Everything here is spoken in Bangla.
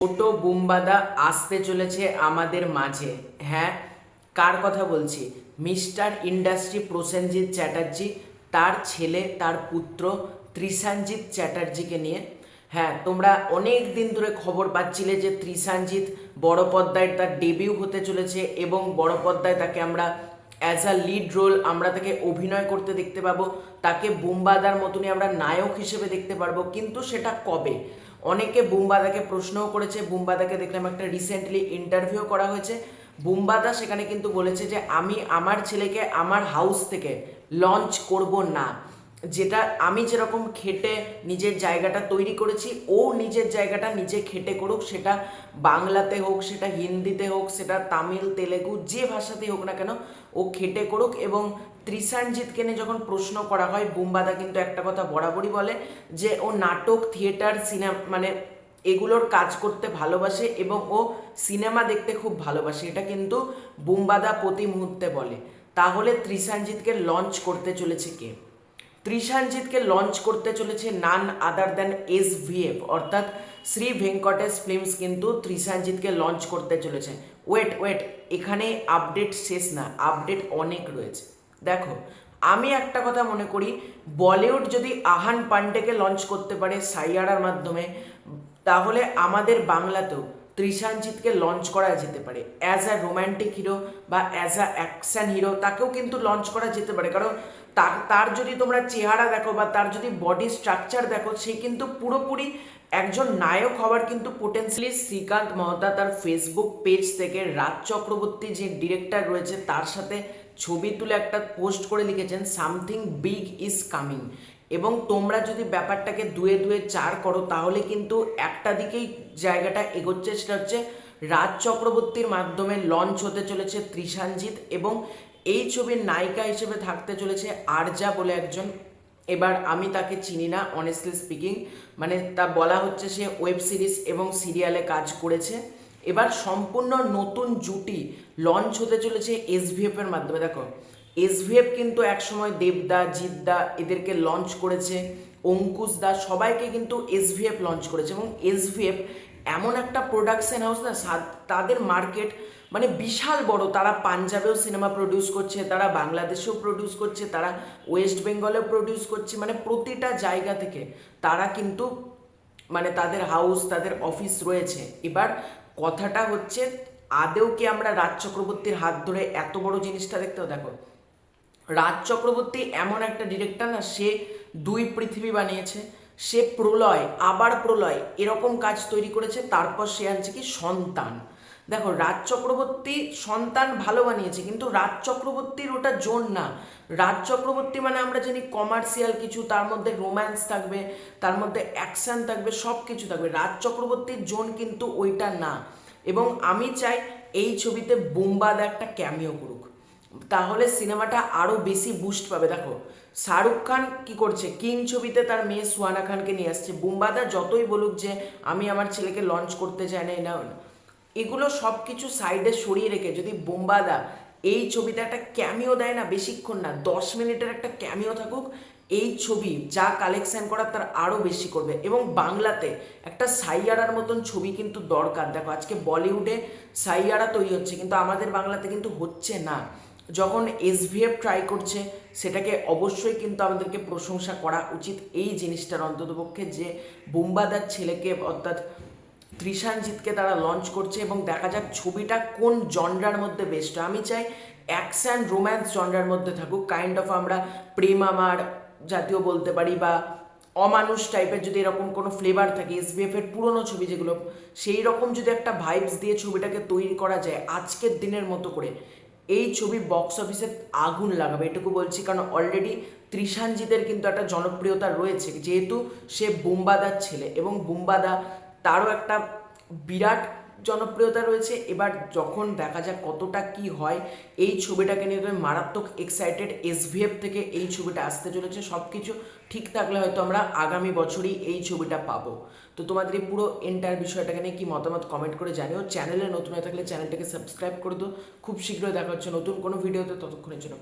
ছোট বুম্বাদা আসতে চলেছে আমাদের মাঝে। হ্যাঁ, কার কথা বলছি? মিস্টার ইন্ডাস্ট্রি প্রসেনজিৎ চ্যাটার্জি, তার ছেলে, তার পুত্র ত্রিশানজিৎ চ্যাটার্জিকে নিয়ে। হ্যাঁ, তোমরা অনেক দিন ধরে খবর পাচ্ছিলে যে ত্রিশানজিৎ বড় পর্দায় তার ডেবিউ হতে চলেছে এবং বড় পর্দায় তাকে আমরা অ্যাজ আ লিড রোল আমরা তাকে অভিনয় করতে দেখতে পাবো, তাকে বুম্বাদার মতনই আমরা নায়ক হিসেবে দেখতে পারবো। কিন্তু সেটা কবে? অনেকে বুম্বাদাকে প্রশ্নও করেছে। বুম্বাদাকে দেখলাম একটা রিসেন্টলি ইন্টারভিউ করা হয়েছে। বুম্বাদা সেখানে কিন্তু বলেছে যে আমি আমার ছেলেকে আমার হাউস থেকে লঞ্চ করব না। যেটা আমি যেরকম খেটে নিজের জায়গাটা তৈরি করেছি, ও নিজের জায়গাটা নিজে খেটে করুক, সেটা বাংলাতে হোক, সেটা হিন্দিতে হোক, সেটা তামিল তেলেগু যে ভাষাতেই হোক না কেন, ও খেটে করুক। এবং ত্রিশানজিৎকে নিয়ে যখন প্রশ্ন করা হয়, বুম্বাদা কিন্তু একটা কথা বরাবরই বলে যে ও নাটক, থিয়েটার, সিনেমা মানে এগুলোর কাজ করতে ভালোবাসে এবং ও সিনেমা দেখতে খুব ভালোবাসে। এটা কিন্তু বুম্বাদা প্রতি মুহূর্তে বলে। তাহলে ত্রিশানজিৎকে লঞ্চ করতে চলেছে কে? ত্রিশানজিৎকে লঞ্চ করতে চলেছে নান আদার দ্যান SVF, অর্থাৎ শ্রী ভেঙ্কটেশ ফিল্মস কিন্তু ত্রিশানজিৎকে লঞ্চ করতে চলেছে। ওয়েট, এখানে আপডেট শেষ না, আপডেট অনেক রয়েছে। দেখো, আমি একটা কথা মনে করি, বলিউড যদি আহান পান্ডেকে লঞ্চ করতে পারে সাইয়ারার মাধ্যমে, তাহলে আমাদের বাংলাতেও ত্রিশানজিৎকে লঞ্চ করা যেতে পারে অ্যাজ আ রোম্যান্টিক হিরো বা অ্যাজ আ অ্যাকশন হিরো। তাকেও কিন্তু লঞ্চ করা যেতে পারে, কারণ তার যদি তোমরা চেহারা দেখো বা তার যদি বডি স্ট্রাকচার দেখো, সে কিন্তু পুরোপুরি একজন নায়ক হওয়ার কিন্তু পোটেন্সিয়ালি। শ্রীকান্ত মহতা তার ফেসবুক পেজ থেকে রাজ চক্রবর্তী যে ডিরেক্টর রয়েছে তার সাথে ছবি তুলে একটা পোস্ট করে লিখেছেন সামথিং বিগ ইজ কামিং। এবং তোমরা যদি ব্যাপারটাকে দুয়ে দুয়ে চার করো, তাহলে কিন্তু একটা দিকেই জায়গাটা এগোচ্ছে, সেটা হচ্ছে রাজ চক্রবর্তীর মাধ্যমে লঞ্চ হতে চলেছে ত্রিশানজিৎ। এবং এই ছবির নায়িকা হিসেবে থাকতে চলেছে আরজা বলে একজন। এবার আমি তাকে চিনি না অনেস্টলি স্পিকিং, মানে তা বলা হচ্ছে সে ওয়েব সিরিজ এবং সিরিয়ালে কাজ করেছে। এবার সম্পূর্ণ নতুন জুটি লঞ্চ হতে চলেছে SVF এর মাধ্যমে। দেখো, SVF কিন্তু একসময় দেবদা, জিদ্দা এদেরকে লঞ্চ করেছে, অঙ্কুশ দা সবাইকে কিন্তু SVF লঞ্চ করেছে। এবং SVF এমন একটা প্রোডাকশন হাউস না, তাদের মার্কেট মানে বিশাল বড়। তারা পাঞ্জাবেও সিনেমা প্রডিউস করছে, তারা বাংলাদেশেও প্রডিউস করছে, তারা ওয়েস্ট বেঙ্গলেও প্রডিউস করছে, মানে প্রতিটা জায়গা থেকে তারা কিন্তু মানে তাদের হাউস, তাদের অফিস রয়েছে। এবার কথাটা হচ্ছে, আদেও কি আমরা রাজ চক্রবর্তীর হাত ধরে এত বড় জিনিসটা দেখতেও? দেখো, রাজ চক্রবর্তী এমন একটা ডিরেক্টর না, সে দুই পৃথিবী বানিয়েছে, সে প্রলয় আবার প্রলয় এরকম কাজ তৈরি করেছে, তারপর সে আনছে কি সন্তান। দেখো, রাজ চক্রবর্তী সন্তান ভালো বানিয়েছে, কিন্তু রাজ চক্রবর্তীর ওটা জোন না। রাজ চক্রবর্তী মানে আমরা জানি কমার্শিয়াল কিছু, তার মধ্যে রোম্যান্স থাকবে, তার মধ্যে অ্যাকশন থাকবে, সব কিছু থাকবে। রাজ চক্রবর্তীর জোন কিন্তু ওইটা না। এবং আমি চাই এই ছবিতে বুম্বাদা একটা ক্যামিও করুক, তাহলে সিনেমাটা আরও বেশি বুস্ট পাবে। দেখো, শাহরুখ খান কি করছে, কিং ছবিতে তার মেয়ে সুহানা খানকে নিয়ে আসছে। বুম্বাদা যতই বলুক যে আমি আমার ছেলেকে লঞ্চ করতে চাই না, না, এগুলো সব কিছু সাইডে সরিয়ে রেখে যদি বুম্বাদা এই ছবিতে একটা ক্যামিও দেয় না, বেশিক্ষণ না, 10 মিনিটের একটা ক্যামিও থাকুক, এই ছবি যা কালেকশন করার তার আরও বেশি করবে। এবং বাংলাতে একটা সাইয়ারার মতন ছবি কিন্তু দরকার। দেখো, আজকে বলিউডে সাইয়ারা তৈরি হচ্ছে, কিন্তু আমাদের বাংলাতে কিন্তু হচ্ছে না। যখন SVF ট্রাই করছে, সেটাকে অবশ্যই কিন্তু আমাদেরকে প্রশংসা করা উচিত এই জিনিসটার অন্ততপক্ষে, যে বুম্বাদার ছেলেকে অর্থাৎ ত্রিশানজিৎকে তারা লঞ্চ করছে। এবং দেখা যাক ছবিটা কোন জনরার মধ্যে বেস্ট। আমি চাই অ্যাকশন রোম্যান্স জনরার মধ্যে থাকুক, কাইন্ড অফ আমরা প্রেম আমার জাতীয় বলতে পারি, বা অমানুষ টাইপের যদি এরকম কোনো ফ্লেভার থাকে, SVF এর পুরনো ছবি যেগুলো, সেই রকম যদি একটা ভাইবস দিয়ে ছবিটাকে তৈরি করা যায় আজকের দিনের মতো করে, এই ছবি বক্স অফিসে আগুন লাগাবে, এটুকু বলছি। কারণ অলরেডি ত্রিশানজিতের কিন্তু একটা জনপ্রিয়তা রয়েছে, যেহেতু সে বুম্বাদার ছেলে, এবং বুম্বাদা তারও একটা বিরাট জনপ্রিয়তা রয়েছে। এবার যখন দেখা যাক কতটা কি হয়, এই ছবিটাকে নিয়ে তুমি মারাত্মক এক্সাইটেড। SVF থেকে এই ছবিটা আসতে চলেছে, সব কিছু ঠিক থাকলে হয়তো আমরা আগামী বছরই এই ছবিটা পাবো। তো তোমাদের এই পুরো এন্টার বিষয়টাকে নিয়ে কি মতামত কমেন্ট করে জানিও। চ্যানেলে নতুন হয়ে থাকলে চ্যানেলটাকে সাবস্ক্রাইব করে দিও। খুব শীঘ্রই দেখা হচ্ছে নতুন কোনো ভিডিওতে, ততক্ষণের জন্য।